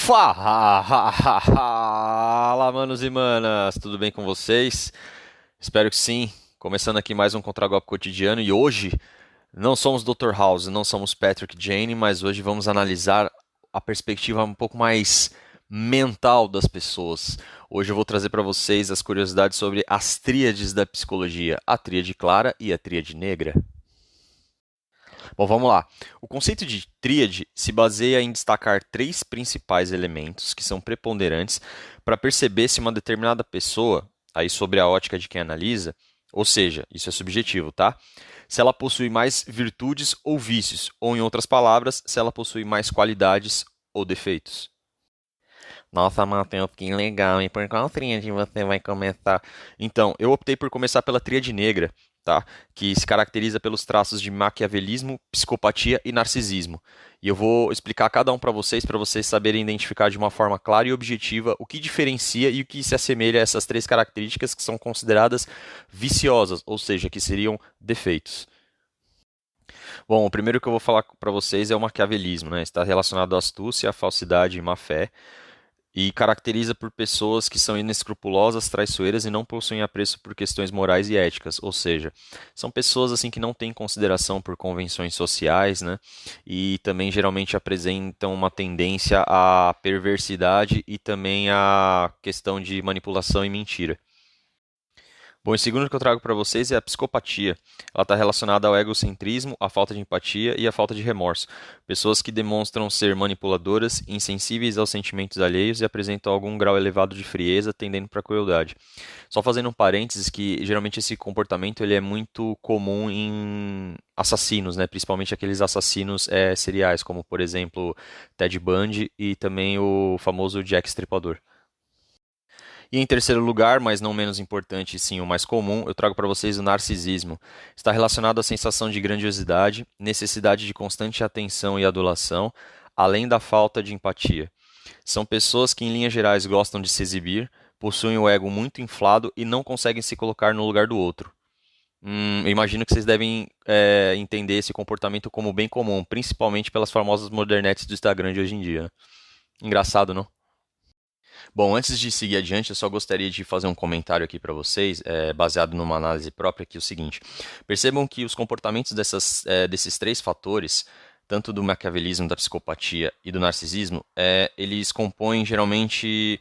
Fala, manos e manas, tudo bem com vocês? Espero que sim. Começando aqui mais um Contragolpe Cotidiano e hoje não somos Dr. House, não somos Patrick Jane, mas hoje vamos analisar a perspectiva um pouco mais mental das pessoas. Hoje eu vou trazer para vocês as curiosidades sobre as tríades da psicologia, a tríade clara e a tríade negra. Bom, vamos lá. O conceito de tríade se baseia em destacar três principais elementos que são preponderantes para perceber se uma determinada pessoa, aí sobre a ótica de quem analisa, ou seja, isso é subjetivo, tá? Se ela possui mais virtudes ou vícios, ou em outras palavras, se ela possui mais qualidades ou defeitos. Nossa, Matheus, que legal, e por qual tríade você vai começar? Então, eu optei por começar pela tríade negra, tá? Que se caracteriza pelos traços de maquiavelismo, psicopatia e narcisismo. E eu vou explicar cada um para vocês saberem identificar de uma forma clara e objetiva o que diferencia e o que se assemelha a essas três características que são consideradas viciosas, ou seja, que seriam defeitos. Bom, o primeiro que eu vou falar para vocês é o maquiavelismo, né? Está relacionado à astúcia, à falsidade e má fé e caracteriza por pessoas que são inescrupulosas, traiçoeiras e não possuem apreço por questões morais e éticas, ou seja, são pessoas assim que não têm consideração por convenções sociais, né? E também geralmente apresentam uma tendência à perversidade e também à questão de manipulação e mentira. Bom, o segundo que eu trago para vocês é a psicopatia. Ela está relacionada ao egocentrismo, à falta de empatia e à falta de remorso. Pessoas que demonstram ser manipuladoras, insensíveis aos sentimentos alheios e apresentam algum grau elevado de frieza, tendendo para a crueldade. Só fazendo um parênteses que geralmente esse comportamento ele é muito comum em assassinos, né? Principalmente aqueles assassinos seriais, como por exemplo Ted Bundy e também o famoso Jack Stripador. E em terceiro lugar, mas não menos importante, sim o mais comum, eu trago para vocês o narcisismo. Está relacionado à sensação de grandiosidade, necessidade de constante atenção e adulação, além da falta de empatia. São pessoas que, em linhas gerais, gostam de se exibir, possuem o ego muito inflado e não conseguem se colocar no lugar do outro. Eu imagino que vocês devem entender esse comportamento como bem comum, principalmente pelas famosas modernetes do Instagram de hoje em dia, né? Engraçado, não? Bom, antes de seguir adiante, eu só gostaria de fazer um comentário aqui para vocês, baseado numa análise própria, que é o seguinte: percebam que os comportamentos desses três fatores, tanto do maquiavelismo, da psicopatia e do narcisismo, eles compõem geralmente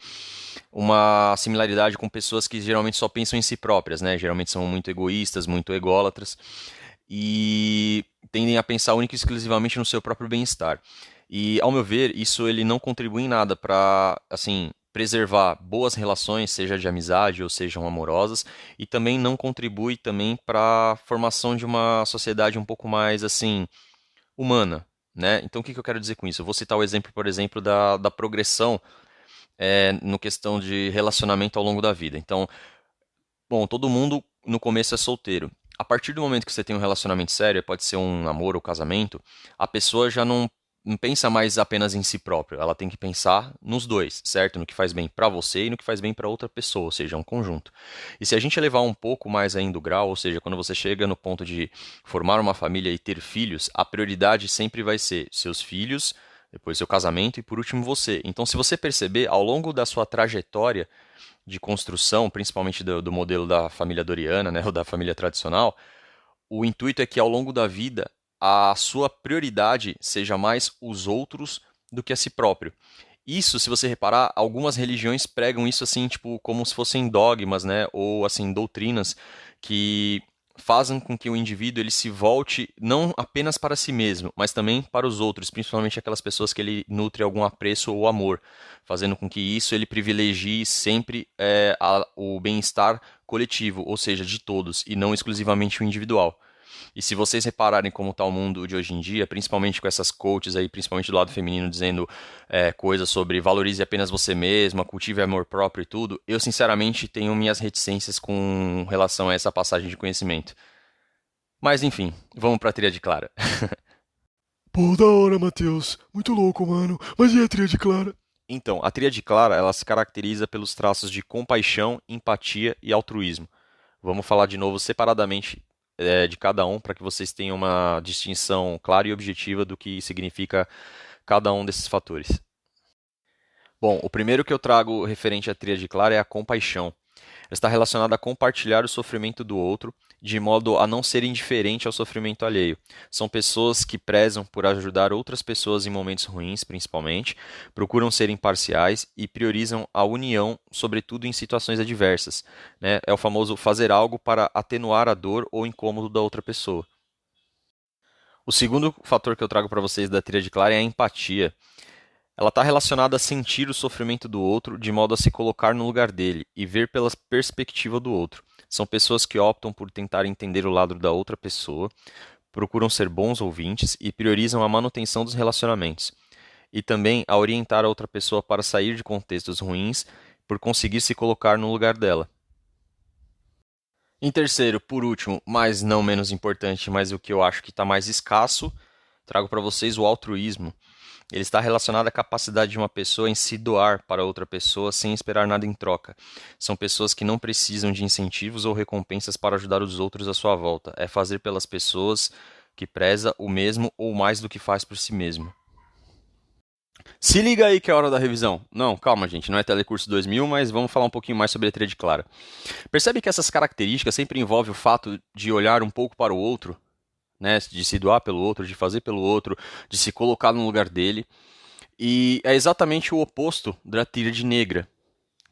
uma similaridade com pessoas que geralmente só pensam em si próprias, né? Geralmente são muito egoístas, muito ególatras e tendem a pensar única e exclusivamente no seu próprio bem-estar. E, ao meu ver, isso ele não contribui em nada para, assim, preservar boas relações, seja de amizade ou sejam amorosas, e também não contribui também para a formação de uma sociedade um pouco mais, assim, humana, né? Então, o que eu quero dizer com isso? Eu vou citar o exemplo, por exemplo, da progressão no questão de relacionamento ao longo da vida. Então, bom, todo mundo no começo é solteiro. A partir do momento que você tem um relacionamento sério, pode ser um namoro ou casamento, a pessoa já não pensa mais apenas em si própria. Ela tem que pensar nos dois, certo? No que faz bem para você e no que faz bem para outra pessoa, ou seja, é um conjunto. E se a gente elevar um pouco mais ainda o grau, ou seja, quando você chega no ponto de formar uma família e ter filhos, a prioridade sempre vai ser seus filhos, depois seu casamento e por último você. Então, se você perceber, ao longo da sua trajetória, de construção, principalmente do modelo da família Doriana, né, ou da família tradicional, o intuito é que ao longo da vida a sua prioridade seja mais os outros do que a si próprio. Isso, se você reparar, algumas religiões pregam isso assim, tipo, como se fossem dogmas, né, ou assim doutrinas que fazem com que o indivíduo ele se volte não apenas para si mesmo, mas também para os outros, principalmente aquelas pessoas que ele nutre algum apreço ou amor, fazendo com que isso ele privilegie sempre o bem-estar coletivo, ou seja, de todos, e não exclusivamente o individual. E se vocês repararem como está o mundo de hoje em dia, principalmente com essas coaches aí, principalmente do lado feminino, dizendo coisas sobre valorize apenas você mesma, cultive amor próprio e tudo, eu sinceramente tenho minhas reticências com relação a essa passagem de conhecimento. Mas enfim, vamos para a tríade clara. Pô, da hora, Matheus. Muito louco, mano. Mas e a tríade clara? Então, a tríade clara, ela se caracteriza pelos traços de compaixão, empatia e altruísmo. Vamos falar de novo separadamente de cada um para que vocês tenham uma distinção clara e objetiva do que significa cada um desses fatores. Bom, o primeiro que eu trago referente à tríade clara é a compaixão. Ela está relacionada a compartilhar o sofrimento do outro, de modo a não ser indiferente ao sofrimento alheio. São pessoas que prezam por ajudar outras pessoas em momentos ruins, principalmente, procuram ser imparciais e priorizam a união, sobretudo em situações adversas, né? É o famoso fazer algo para atenuar a dor ou incômodo da outra pessoa. O segundo fator que eu trago para vocês da tríade clara é a empatia. Ela está relacionada a sentir o sofrimento do outro de modo a se colocar no lugar dele e ver pela perspectiva do outro. São pessoas que optam por tentar entender o lado da outra pessoa, procuram ser bons ouvintes e priorizam a manutenção dos relacionamentos. E também a orientar a outra pessoa para sair de contextos ruins por conseguir se colocar no lugar dela. Em terceiro, por último, mas não menos importante, mas o que eu acho que está mais escasso, trago para vocês o altruísmo. Ele está relacionado à capacidade de uma pessoa em se doar para outra pessoa sem esperar nada em troca. São pessoas que não precisam de incentivos ou recompensas para ajudar os outros à sua volta. É fazer pelas pessoas que preza o mesmo ou mais do que faz por si mesmo. Se liga aí que é a hora da revisão. Não, calma, gente, não é Telecurso 2000, mas vamos falar um pouquinho mais sobre a tríade clara. Percebe que essas características sempre envolvem o fato de olhar um pouco para o outro, né, de se doar pelo outro, de fazer pelo outro, de se colocar no lugar dele. E é exatamente o oposto da tríade negra,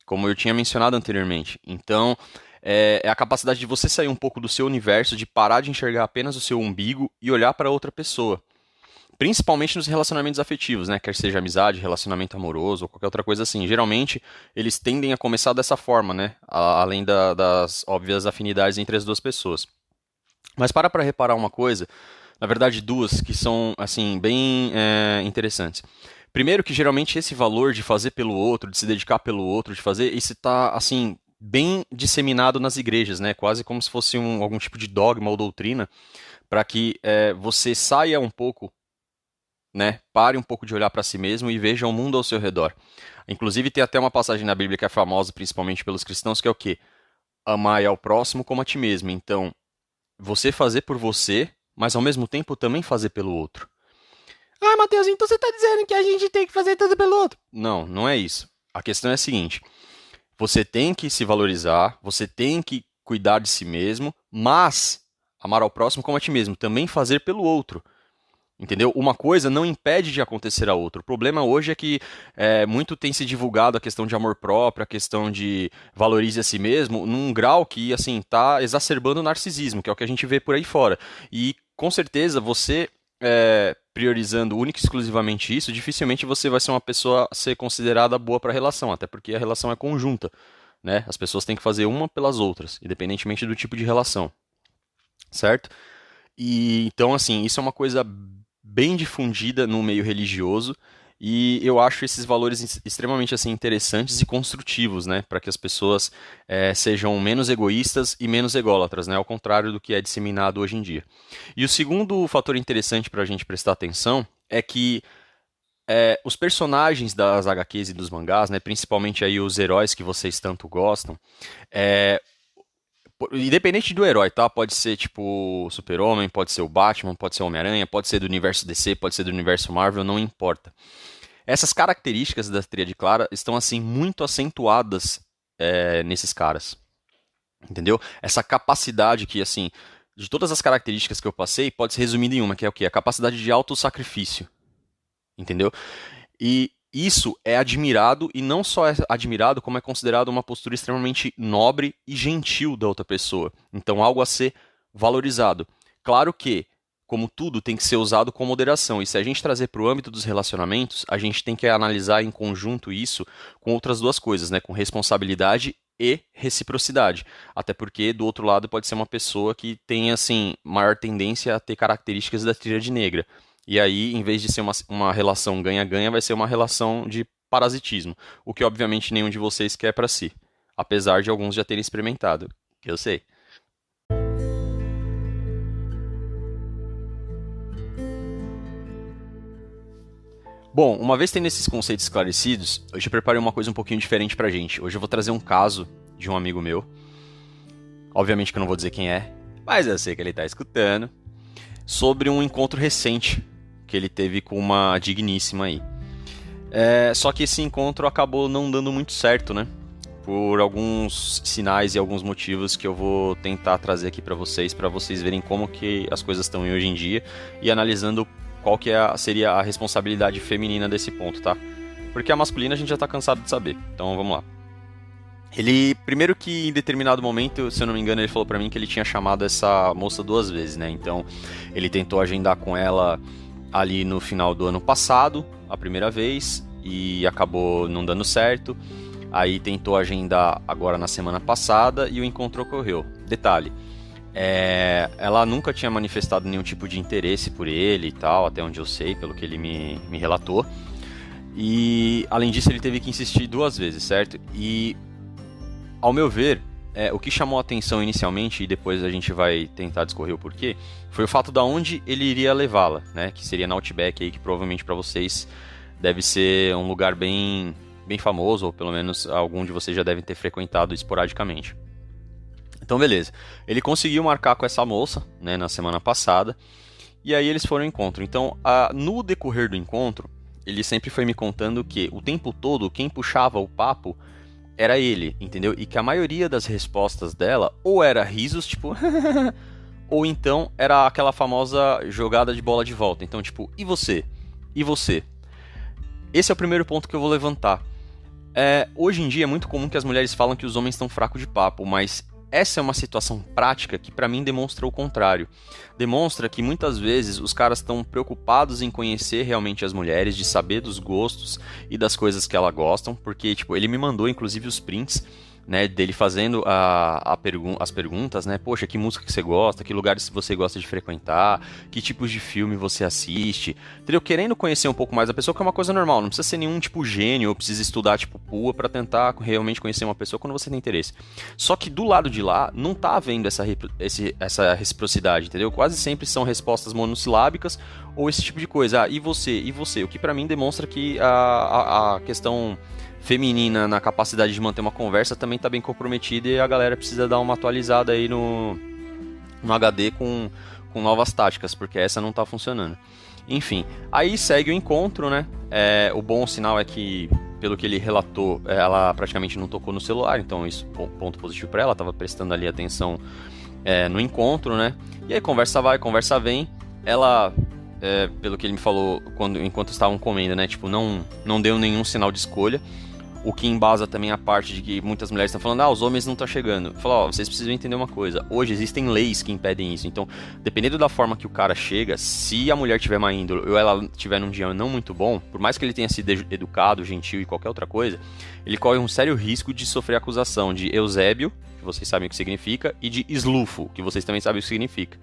como eu tinha mencionado anteriormente. Então, é a capacidade de você sair um pouco do seu universo, de parar de enxergar apenas o seu umbigo e olhar para outra pessoa. Principalmente nos relacionamentos afetivos, né? Quer seja amizade, relacionamento amoroso ou qualquer outra coisa assim. Geralmente, eles tendem a começar dessa forma, né? Além das óbvias afinidades entre as duas pessoas. Mas para reparar uma coisa, na verdade duas, que são assim bem interessantes. Primeiro que geralmente esse valor de fazer pelo outro, de se dedicar pelo outro, de fazer, isso está assim bem disseminado nas igrejas, né? Quase como se fosse algum tipo de dogma ou doutrina, para que você saia um pouco, né? Pare um pouco de olhar para si mesmo e veja o mundo ao seu redor. Inclusive tem até uma passagem na Bíblia que é famosa, principalmente pelos cristãos, que é o quê? Amai ao próximo como a ti mesmo. Então, você fazer por você, mas ao mesmo tempo também fazer pelo outro. Ah, Matheus, então você está dizendo que a gente tem que fazer tudo pelo outro? Não, não é isso. A questão é a seguinte: você tem que se valorizar, você tem que cuidar de si mesmo, mas amar ao próximo como a ti mesmo, também fazer pelo outro. Entendeu? Uma coisa não impede de acontecer a outra. O problema hoje é que muito tem se divulgado a questão de amor próprio, a questão de valorize a si mesmo, num grau que assim está exacerbando o narcisismo, que é o que a gente vê por aí fora. E com certeza você priorizando única e exclusivamente isso, dificilmente você vai ser uma pessoa a ser considerada boa para a relação, até porque a relação é conjunta, né? As pessoas têm que fazer uma pelas outras, independentemente do tipo de relação, certo? E então assim, isso é uma coisa bem difundida no meio religioso e eu acho esses valores extremamente assim interessantes e construtivos, né, para que as pessoas sejam menos egoístas e menos ególatras, né, ao contrário do que é disseminado hoje em dia. E o segundo fator interessante para a gente prestar atenção é que os personagens das HQs e dos mangás, né, principalmente aí os heróis que vocês tanto gostam, é, independente do herói, tá? Pode ser tipo o Super-Homem, pode ser o Batman, pode ser o Homem-Aranha, pode ser do universo DC, pode ser do universo Marvel, não importa. Essas características da Tríade Clara estão assim muito acentuadas nesses caras, entendeu? Essa capacidade que assim, de todas as características que eu passei, pode ser resumida em uma, que é o quê? A capacidade de autossacrifício, entendeu? E isso é admirado, e não só é admirado, como é considerado uma postura extremamente nobre e gentil da outra pessoa. Então, algo a ser valorizado. Claro que, como tudo, tem que ser usado com moderação. E se a gente trazer para o âmbito dos relacionamentos, a gente tem que analisar em conjunto isso com outras duas coisas, né? Com responsabilidade e reciprocidade. Até porque, do outro lado, pode ser uma pessoa que tem, assim, maior tendência a ter características da tríade negra. E aí, em vez de ser uma relação ganha-ganha, vai ser uma relação de parasitismo. O que, obviamente, nenhum de vocês quer para si. Apesar de alguns já terem experimentado. Eu sei. Bom, uma vez tendo esses conceitos esclarecidos, hoje eu preparei uma coisa um pouquinho diferente pra gente. Hoje eu vou trazer um caso de um amigo meu. Obviamente que eu não vou dizer quem é, mas eu sei que ele tá escutando. Sobre um encontro recente que ele teve com uma digníssima aí. Só que esse encontro acabou não dando muito certo, né? Por alguns sinais e alguns motivos que eu vou tentar trazer aqui para vocês verem como que as coisas estão hoje em dia e analisando qual que seria a responsabilidade feminina desse ponto, tá? Porque a masculina a gente já tá cansado de saber. Então vamos lá. Ele, primeiro que em determinado momento, se eu não me engano, ele falou pra mim que ele tinha chamado essa moça 2 vezes, né? Então, ele tentou agendar com ela ali no final do ano passado, a primeira vez, e acabou não dando certo. Aí tentou agendar agora na semana passada e o encontro ocorreu. Detalhe, ela nunca tinha manifestado nenhum tipo de interesse por ele e tal, até onde eu sei, pelo que ele me relatou. E, além disso, ele teve que insistir 2 vezes, certo? E ao meu ver, o que chamou a atenção inicialmente, e depois a gente vai tentar discorrer o porquê, foi o fato de onde ele iria levá-la, né? Que seria na Outback, aí, que provavelmente para vocês deve ser um lugar bem famoso, ou pelo menos algum de vocês já devem ter frequentado esporadicamente. Então, beleza. Ele conseguiu marcar com essa moça, né, na semana passada, e aí eles foram ao encontro. Então, no decorrer do encontro, ele sempre foi me contando que o tempo todo quem puxava o papo era ele, entendeu? E que a maioria das respostas dela ou era risos, tipo, ou então era aquela famosa jogada de bola de volta. Então, tipo, e você? E você? Esse é o primeiro ponto que eu vou levantar. Hoje em dia é muito comum que as mulheres falam que os homens estão fracos de papo, mas essa é uma situação prática que pra mim demonstra o contrário. Demonstra que muitas vezes os caras estão preocupados em conhecer realmente as mulheres, de saber dos gostos e das coisas que elas gostam, porque tipo, ele me mandou inclusive os prints, né, dele fazendo as perguntas, né? Poxa, que música que você gosta, que lugares você gosta de frequentar, que tipos de filme você assiste, entendeu? Querendo conhecer um pouco mais a pessoa, que é uma coisa normal, não precisa ser nenhum tipo gênio, ou precisa estudar tipo PUA pra tentar realmente conhecer uma pessoa quando você tem interesse. Só que do lado de lá, não tá havendo essa reciprocidade, entendeu? Quase sempre são respostas monossilábicas, ou esse tipo de coisa. E você? E você? O que pra mim demonstra que a questão feminina na capacidade de manter uma conversa também está bem comprometida, e a galera precisa dar uma atualizada aí no HD com novas táticas, porque essa não está funcionando. Enfim, aí segue o encontro, né? O bom sinal é que, pelo que ele relatou, ela praticamente não tocou no celular, então isso ponto positivo para ela, estava prestando ali atenção no encontro, né? E aí conversa vai, conversa vem, ela... pelo que ele me falou enquanto estavam comendo, né? Tipo, não deu nenhum sinal de escolha. O que embasa também a parte de que muitas mulheres estão falando, os homens não estão chegando. Fala, vocês precisam entender uma coisa. Hoje existem leis que impedem isso. Então, dependendo da forma que o cara chega, se a mulher tiver má índole ou ela tiver num dia não muito bom, por mais que ele tenha sido educado, gentil e qualquer outra coisa, ele corre um sério risco de sofrer acusação de Eusébio, que vocês sabem o que significa, e de eslufo, que vocês também sabem o que significa.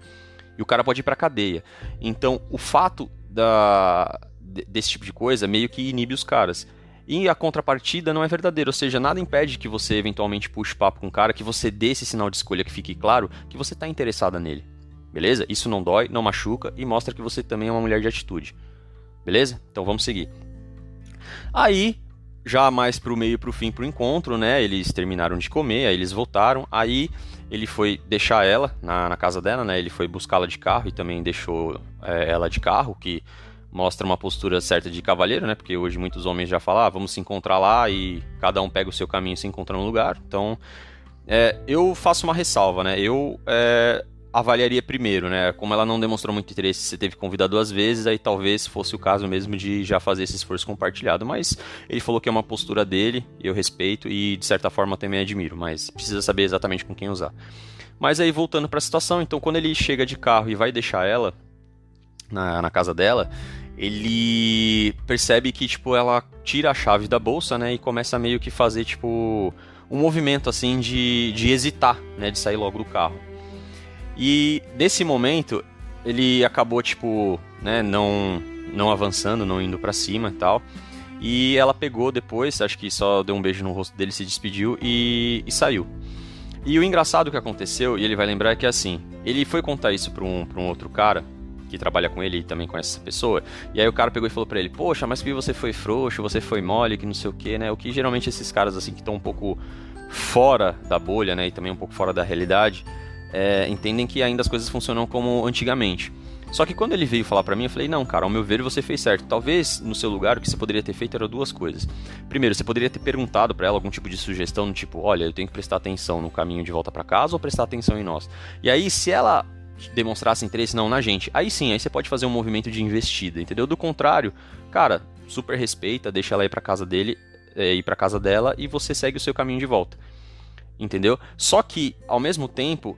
E o cara pode ir pra cadeia. Então, o fato desse tipo de coisa meio que inibe os caras. E a contrapartida não é verdadeira, ou seja, nada impede que você eventualmente puxe papo com um cara, que você dê esse sinal de escolha, que fique claro que você está interessada nele. Beleza? Isso não dói, não machuca e mostra que você também é uma mulher de atitude. Beleza? Então vamos seguir. Aí, já mais pro meio e pro fim pro encontro, né? Eles terminaram de comer, aí eles voltaram, aí ele foi deixar ela na casa dela, né? Ele foi buscá-la de carro e também deixou ela de carro, que mostra uma postura certa de cavalheiro, né? Porque hoje muitos homens já falam, vamos se encontrar lá, e cada um pega o seu caminho e se encontra no lugar. Então, eu faço uma ressalva, né? Eu avaliaria primeiro, né? Como ela não demonstrou muito interesse, você teve que convidar 2 vezes, aí talvez fosse o caso mesmo de já fazer esse esforço compartilhado. Mas ele falou que é uma postura dele, eu respeito e de certa forma também admiro, mas precisa saber exatamente com quem usar. Mas aí, voltando para a situação, então quando ele chega de carro e vai deixar ela na casa dela, ele percebe que, tipo, ela tira a chave da bolsa, né, e começa a meio que fazer, tipo, um movimento, assim, de hesitar, né, de sair logo do carro. E, nesse momento, ele acabou, tipo, né, não avançando, não indo pra cima e tal, e ela pegou depois, acho que só deu um beijo no rosto dele, se despediu e saiu. E o engraçado que aconteceu, e ele vai lembrar, é que, assim, ele foi contar isso pra um outro cara que trabalha com ele e também conhece essa pessoa, e aí o cara pegou e falou pra ele, poxa, mas que você foi frouxo, você foi mole, que não sei o que, né, o que geralmente esses caras assim que estão um pouco fora da bolha, né, e também um pouco fora da realidade, entendem que ainda as coisas funcionam como antigamente. Só que quando ele veio falar pra mim, eu falei, não, cara, ao meu ver você fez certo. Talvez no seu lugar o que você poderia ter feito eram duas coisas. Primeiro, você poderia ter perguntado pra ela algum tipo de sugestão, no tipo, olha, eu tenho que prestar atenção no caminho de volta pra casa ou prestar atenção em nós. E aí, se ela demonstrasse interesse, não, na gente, aí sim, aí você pode fazer um movimento de investida, entendeu? Do contrário, cara, super respeita, deixa ela ir pra casa dele, ir pra casa dela e você segue o seu caminho de volta. Entendeu? Só que, ao mesmo tempo,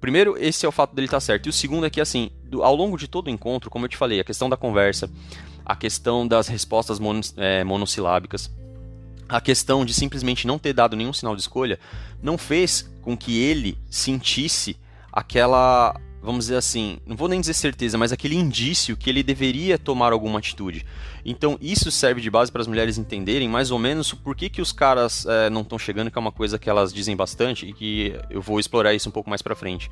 primeiro, esse é o fato dele estar certo. E o segundo é que, assim, ao longo de todo o encontro, como eu te falei, a questão da conversa, a questão das respostas monossilábicas, a questão de simplesmente não ter dado nenhum sinal de escolha, não fez com que ele sentisse aquela, vamos dizer assim, não vou nem dizer certeza, mas aquele indício que ele deveria tomar alguma atitude. Então isso serve de base para as mulheres entenderem mais ou menos por que os caras não estão chegando, que é uma coisa que elas dizem bastante e que eu vou explorar isso um pouco mais para frente.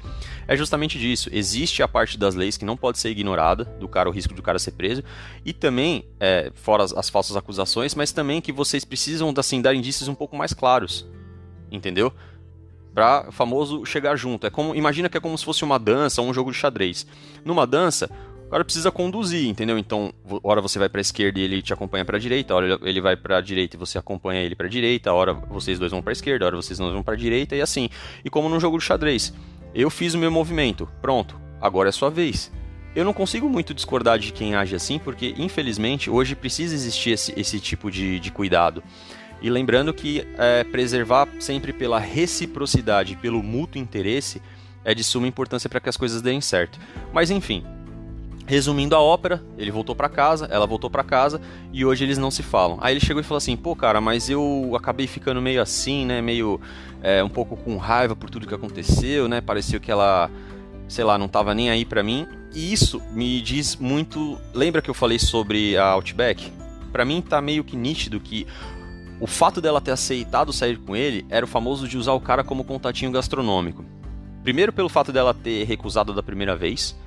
É justamente disso, existe a parte das leis que não pode ser ignorada, o risco do cara ser preso, e também, fora as falsas acusações, mas também que vocês precisam assim, dar indícios um pouco mais claros, entendeu? Para o famoso chegar junto. Imagina que é como se fosse uma dança ou um jogo de xadrez. Numa dança, o cara precisa conduzir, entendeu? Então, hora você vai para a esquerda e ele te acompanha para a direita, hora ele vai para a direita e você acompanha ele para a direita, hora vocês dois vão para a esquerda, hora vocês dois vão para a direita e assim. E como num jogo de xadrez, eu fiz o meu movimento, pronto, agora é sua vez. Eu não consigo muito discordar de quem age assim, porque infelizmente hoje precisa existir esse tipo de cuidado. E lembrando que preservar sempre pela reciprocidade, pelo mútuo interesse, é de suma importância para que as coisas deem certo. Mas enfim, resumindo a ópera, ele voltou para casa, ela voltou para casa e hoje eles não se falam. Aí ele chegou e falou assim, pô cara, mas eu acabei ficando meio assim, né, meio um pouco com raiva por tudo que aconteceu, né, pareceu que ela, sei lá, não tava nem aí para mim. E isso me diz muito, lembra que eu falei sobre a Outback? Para mim tá meio que nítido que o fato dela ter aceitado sair com ele era o famoso de usar o cara como contatinho gastronômico. Primeiro pelo fato dela ter recusado da primeira vez,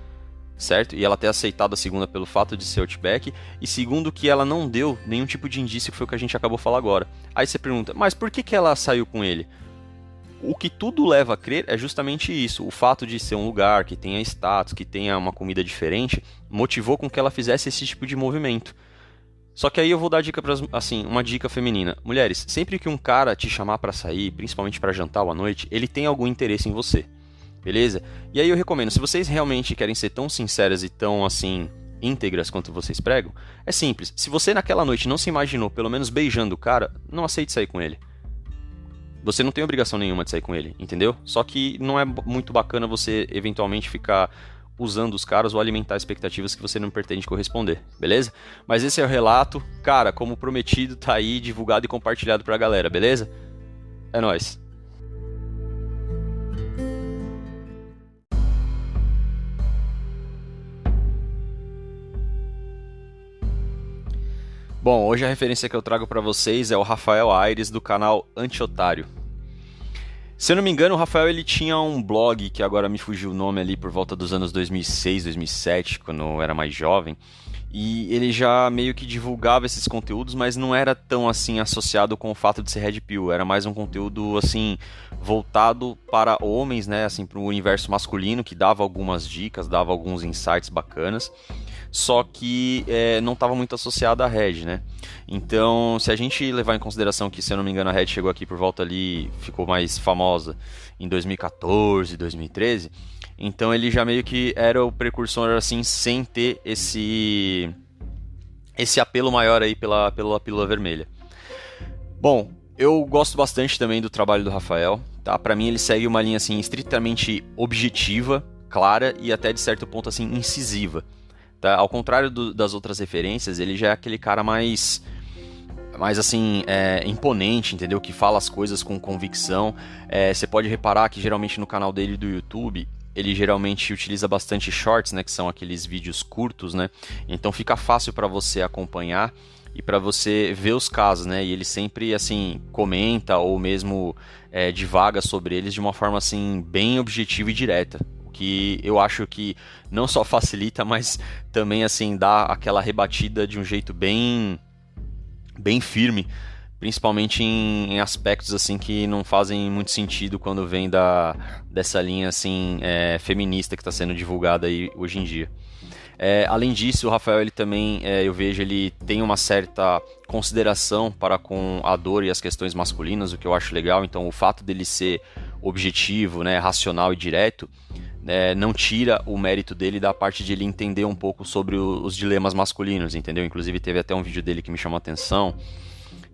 certo? E ela ter aceitado a segunda pelo fato de ser Outback. E segundo que ela não deu nenhum tipo de indício, que foi o que a gente acabou de falar agora. Aí você pergunta, mas por que ela saiu com ele? O que tudo leva a crer é justamente isso. O fato de ser um lugar que tenha status, que tenha uma comida diferente, motivou com que ela fizesse esse tipo de movimento. Só que aí eu vou dar dica uma dica feminina. Mulheres, sempre que um cara te chamar pra sair, principalmente pra jantar ou à noite, ele tem algum interesse em você. Beleza? E aí eu recomendo, se vocês realmente querem ser tão sinceras e tão assim íntegras quanto vocês pregam, é simples. Se você naquela noite não se imaginou pelo menos beijando o cara, não aceite sair com ele. Você não tem obrigação nenhuma de sair com ele, entendeu? Só que não é muito bacana você eventualmente ficar usando os caras ou alimentar expectativas que você não pretende corresponder, beleza? Mas esse é o relato, cara, como prometido, tá aí divulgado e compartilhado pra galera, beleza? É nóis. Bom, hoje a referência que eu trago pra vocês é o Rafael Aires do canal Antiotário. Se eu não me engano, o Rafael ele tinha um blog, que agora me fugiu o nome ali, por volta dos anos 2006, 2007, quando eu era mais jovem. E ele já meio que divulgava esses conteúdos, mas não era tão assim associado com o fato de ser Red Pill. Era mais um conteúdo assim voltado para homens, né, assim para o universo masculino, que dava algumas dicas, dava alguns insights bacanas. Só que não estava muito associado à Red, né? Então, se a gente levar em consideração que, se eu não me engano, a Red chegou aqui por volta ali, ficou mais famosa em 2014, 2013, então ele já meio que era o precursor, assim, sem ter esse apelo maior aí pela pílula vermelha. Bom, eu gosto bastante também do trabalho do Rafael, tá? Para mim ele segue uma linha, assim, estritamente objetiva, clara e até de certo ponto, assim, incisiva. Tá? Ao contrário das outras referências, ele já é aquele cara mais assim, imponente, entendeu? Que fala as coisas com convicção. Você pode reparar que geralmente no canal dele do YouTube, ele geralmente utiliza bastante shorts, né? Que são aqueles vídeos curtos, né? Então fica fácil para você acompanhar e para você ver os casos, né? E ele sempre, assim, comenta ou mesmo divaga sobre eles de uma forma, assim, bem objetiva e direta. Que eu acho que não só facilita, mas também assim dá aquela rebatida de um jeito bem firme, principalmente em aspectos assim que não fazem muito sentido quando vem dessa linha assim feminista que está sendo divulgada aí hoje em dia. Além disso, o Rafael ele também, eu vejo, ele tem uma certa consideração para com a dor e as questões masculinas, o que eu acho legal. Então, o fato dele ser objetivo, né, racional e direto, não tira o mérito dele da parte de ele entender um pouco sobre os dilemas masculinos, entendeu? Inclusive, teve até um vídeo dele que me chamou a atenção,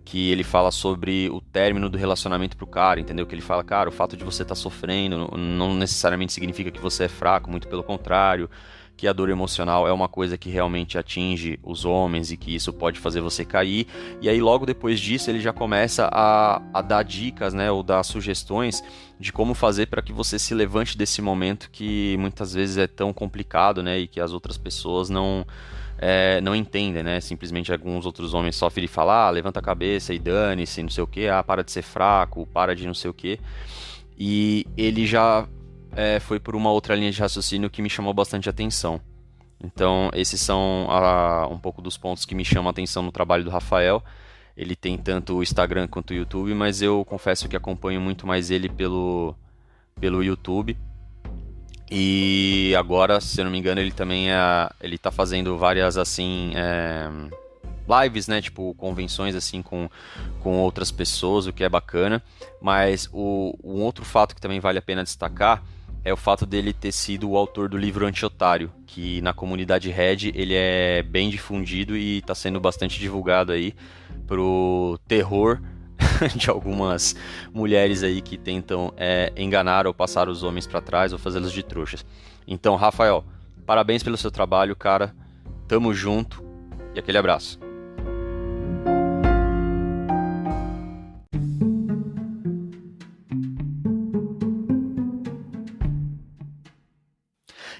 que ele fala sobre o término do relacionamento pro cara, entendeu? Que ele fala, cara, o fato de você estar sofrendo não necessariamente significa que você é fraco, muito pelo contrário, que a dor emocional é uma coisa que realmente atinge os homens e que isso pode fazer você cair. E aí logo depois disso ele já começa a dar dicas, né, ou dar sugestões de como fazer para que você se levante desse momento que muitas vezes é tão complicado, né, e que as outras pessoas não entendem, né? Simplesmente alguns outros homens só virem falar, levanta a cabeça e dane-se, não sei o que, para de ser fraco, para de não sei o que. E ele já foi por uma outra linha de raciocínio que me chamou bastante atenção. Então, esses são um pouco dos pontos que me chamam a atenção no trabalho do Rafael. Ele tem tanto o Instagram quanto o YouTube, mas eu confesso que acompanho muito mais ele pelo YouTube. E agora, se eu não me engano, ele também ele tá fazendo várias assim lives, né, tipo convenções assim com outras pessoas, o que é bacana. Mas um outro fato que também vale a pena destacar é o fato dele ter sido o autor do livro Anti-Otário, que na comunidade Red ele é bem difundido e está sendo bastante divulgado aí pro terror de algumas mulheres aí que tentam enganar ou passar os homens para trás ou fazê-los de trouxas. Então, Rafael, parabéns pelo seu trabalho, cara. Tamo junto e aquele abraço.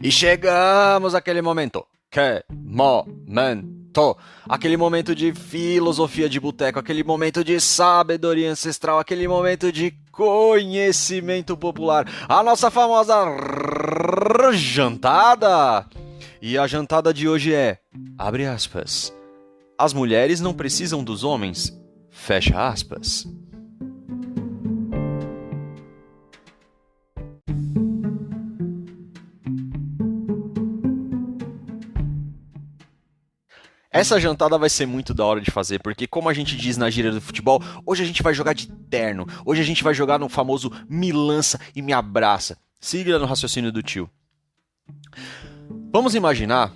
E chegamos àquele momento. Aquele momento de filosofia de boteco, aquele momento de sabedoria ancestral, aquele momento de conhecimento popular. A nossa famosa jantada. E a jantada de hoje abre aspas, as mulheres não precisam dos homens, fecha aspas. Essa jantada vai ser muito da hora de fazer, porque como a gente diz na gíria do futebol, hoje a gente vai jogar de terno, hoje a gente vai jogar no famoso me lança e me abraça. Siga no raciocínio do tio. Vamos imaginar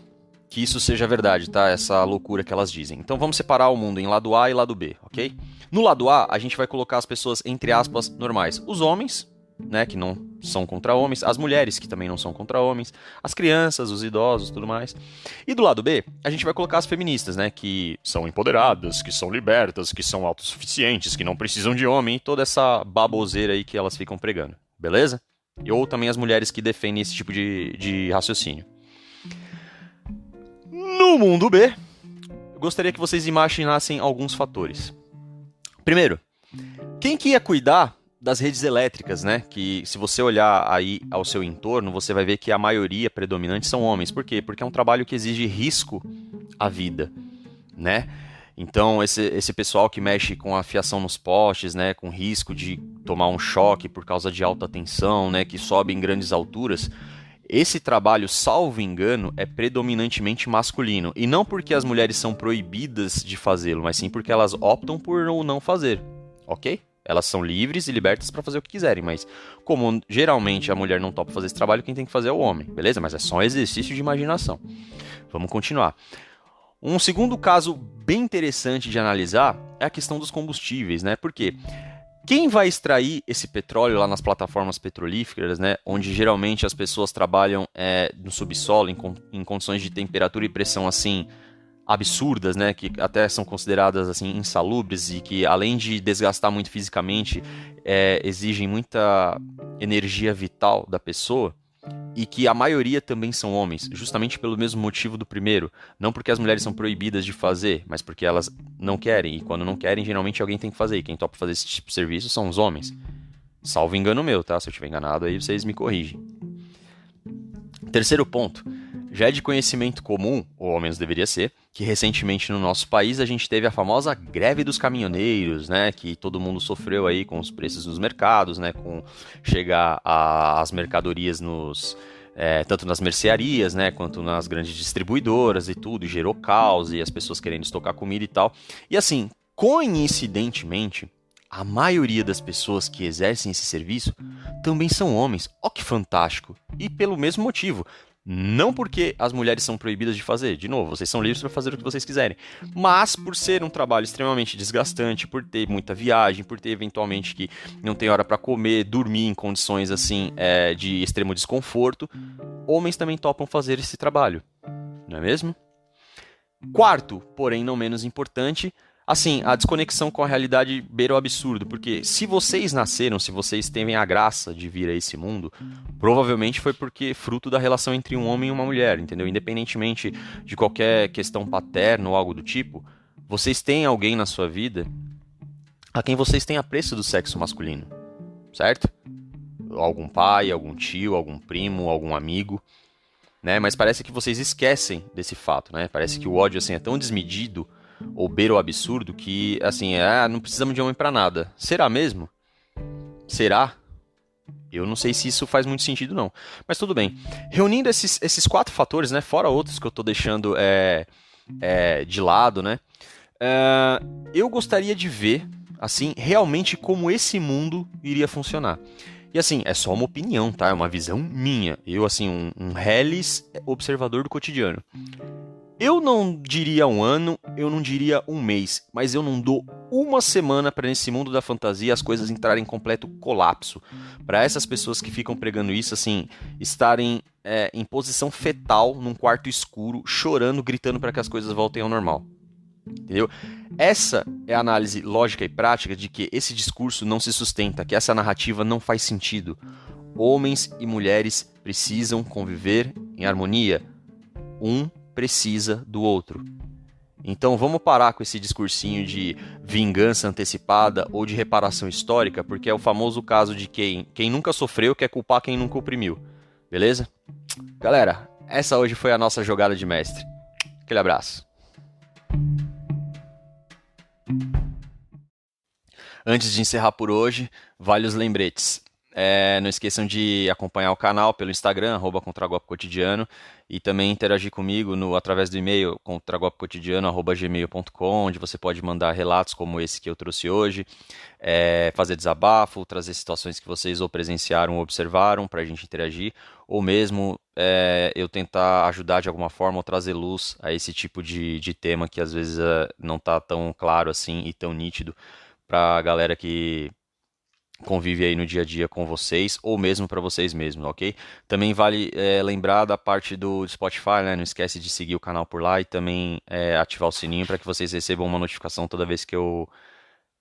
que isso seja verdade, tá? Essa loucura que elas dizem. Então vamos separar o mundo em lado A e lado B, ok? No lado A, a gente vai colocar as pessoas, entre aspas, normais. Os homens, né, que não são contra homens, as mulheres que também não são contra homens, as crianças, os idosos, tudo mais. E do lado B, a gente vai colocar as feministas, né, que são empoderadas, que são libertas, que são autossuficientes, que não precisam de homem, e toda essa baboseira aí que elas ficam pregando, beleza? Ou também as mulheres que defendem esse tipo de raciocínio. No mundo B, eu gostaria que vocês imaginassem alguns fatores. Primeiro, quem que ia cuidar das redes elétricas, né? Que se você olhar aí ao seu entorno, você vai ver que a maioria predominante são homens. Por quê? Porque é um trabalho que exige risco à vida, né? Então, esse pessoal que mexe com a fiação nos postes, né? Com risco de tomar um choque por causa de alta tensão, né? Que sobe em grandes alturas. Esse trabalho, salvo engano, é predominantemente masculino. E não porque as mulheres são proibidas de fazê-lo, mas sim porque elas optam por não fazer, ok? Elas são livres e libertas para fazer o que quiserem, mas como geralmente a mulher não topa fazer esse trabalho, quem tem que fazer é o homem, beleza? Mas é só um exercício de imaginação. Vamos continuar. Um segundo caso bem interessante de analisar é a questão dos combustíveis, né? Por quê? Quem vai extrair esse petróleo lá nas plataformas petrolíferas, né? Onde geralmente as pessoas trabalham no subsolo, em condições de temperatura e pressão assim absurdas, né, que até são consideradas assim insalubres e que além de desgastar muito fisicamente, exigem muita energia vital da pessoa e que a maioria também são homens, justamente pelo mesmo motivo do primeiro, não porque as mulheres são proibidas de fazer, mas porque elas não querem e quando não querem, geralmente alguém tem que fazer e quem topa fazer esse tipo de serviço são os homens. Salvo engano meu, tá? Se eu estiver enganado aí vocês me corrigem. Terceiro ponto. Já é de conhecimento comum, ou ao menos deveria ser, que recentemente no nosso país a gente teve a famosa greve dos caminhoneiros, né, que todo mundo sofreu aí com os preços nos mercados, né, com chegar as mercadorias tanto nas mercearias, né, quanto nas grandes distribuidoras e tudo, e gerou caos e as pessoas querendo estocar comida e tal. E assim, coincidentemente, a maioria das pessoas que exercem esse serviço também são homens. Ó que fantástico! E pelo mesmo motivo. Não porque as mulheres são proibidas de fazer, de novo, vocês são livres para fazer o que vocês quiserem, mas por ser um trabalho extremamente desgastante, por ter muita viagem, por ter eventualmente que não tem hora para comer, dormir em condições assim de extremo desconforto, homens também topam fazer esse trabalho, não é mesmo? Quarto, porém não menos importante, assim, a desconexão com a realidade beira o absurdo, porque se vocês nasceram, se vocês têm a graça de vir a esse mundo, provavelmente foi porque fruto da relação entre um homem e uma mulher, entendeu? Independentemente de qualquer questão paterna ou algo do tipo, vocês têm alguém na sua vida a quem vocês têm apreço do sexo masculino, certo? Algum pai, algum tio, algum primo, algum amigo, né? Mas parece que vocês esquecem desse fato, né? Parece que o ódio assim é tão desmedido ou beira o absurdo que, assim, não precisamos de homem pra nada. Será mesmo? Será? Eu não sei se isso faz muito sentido, não. Mas tudo bem. Reunindo esses 4 fatores, né, fora outros que eu tô deixando de lado, né, eu gostaria de ver, assim, realmente como esse mundo iria funcionar. E assim, é só uma opinião, tá? É uma visão minha. Eu, assim, um reles observador do cotidiano. Eu não diria um ano, eu não diria um mês, mas eu não dou uma semana para nesse mundo da fantasia as coisas entrarem em completo colapso. Para essas pessoas que ficam pregando isso, assim, estarem em posição fetal num quarto escuro, chorando, gritando para que as coisas voltem ao normal. Entendeu? Essa é a análise lógica e prática de que esse discurso não se sustenta, que essa narrativa não faz sentido. Homens e mulheres precisam conviver em harmonia. Um precisa do outro. Então vamos parar com esse discursinho de vingança antecipada ou de reparação histórica, porque é o famoso caso de quem nunca sofreu quer culpar quem nunca oprimiu. Beleza? Galera, essa hoje foi a nossa jogada de mestre. Aquele abraço. Antes de encerrar por hoje, vale os lembretes. Não esqueçam de acompanhar o canal pelo Instagram, @contragolpecotidiano, e também interagir comigo através do e-mail contragolpecotidiano@gmail.com, onde você pode mandar relatos como esse que eu trouxe hoje, fazer desabafo, trazer situações que vocês ou presenciaram ou observaram para a gente interagir, ou mesmo eu tentar ajudar de alguma forma ou trazer luz a esse tipo de tema que às vezes não está tão claro assim e tão nítido para a galera que convive aí no dia a dia com vocês, ou mesmo para vocês mesmos, ok? Também vale lembrar da parte do Spotify, né? Não esquece de seguir o canal por lá e também ativar o sininho para que vocês recebam uma notificação toda vez que eu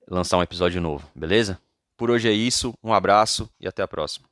lançar um episódio novo, beleza? Por hoje é isso, um abraço e até a próxima.